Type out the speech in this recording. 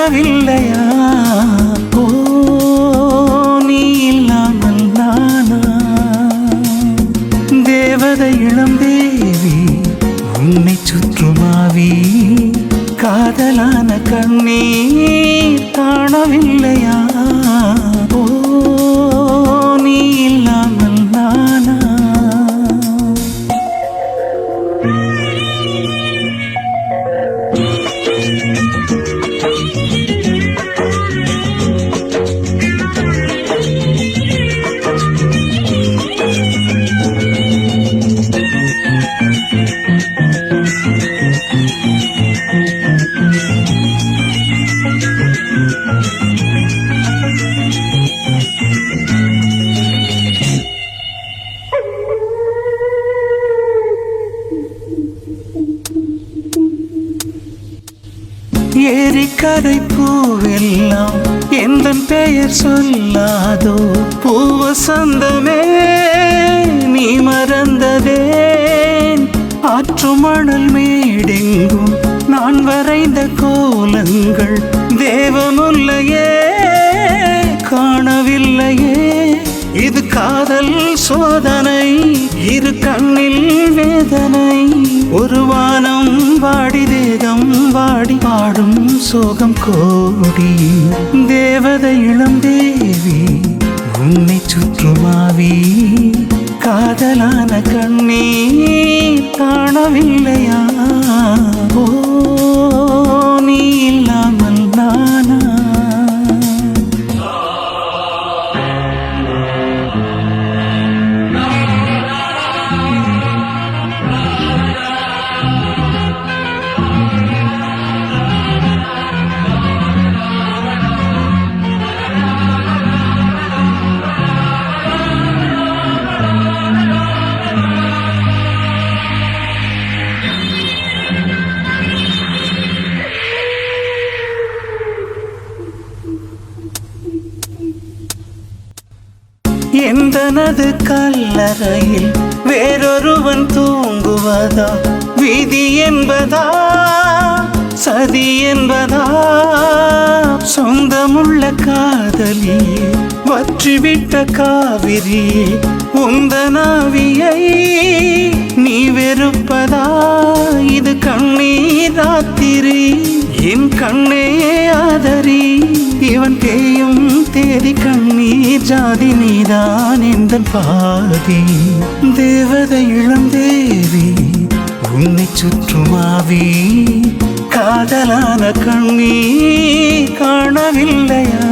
காணவில்லையா? ஓ நீ இல்லாமல் நானா? தேவதை இளம் தேவி உன்னை சுற்றுமாவி காதலான கண்ணீர் காணவில்லையா? ஓ நீ இல்லாமல் நானா? ஏரிக்கரை பூவெல்லாம் எந்தன் பெயர் சொல்லாதோ? பூவசந்தமே நீ மறந்ததேன்? ஆற்று மணல் மேடெங்கும் நான் வரைந்த கோலங்கள் தேவமுல்லையே காணவில்லையே. இது காதல் சோதனை, இரு கண்ணில் வேதனை. ஒரு வானம் வாடி தேகம் வாடி பாடும் சோகம் கோடி. தேவதை இளம் தேவி உன்னை சுற்றுமாவி காதலான கண்ணீர் காணவில்லையா? ஓ நீ இல்லாமல் நானா? எந்தனது கல்லறையில் வேறொருவன் தூங்குவதா? விதி என்பதா சதி என்பதா? சொந்தமுள்ள காதலியே வற்றிவிட்ட காவிரியே உந்தனாவியை நீ வெறுப்பதா? இது கண்ணீர் ராத்திரி என் கண்ணே ஆதரி. இவன் தேயும் தேதி கண்ணீர் ஜாதி நீதான் எந்த பாதி. தேவதை இளம் தேவி உன்னை சுற்றுமாவி காதலான கண்ணீர் காணவில்லையா?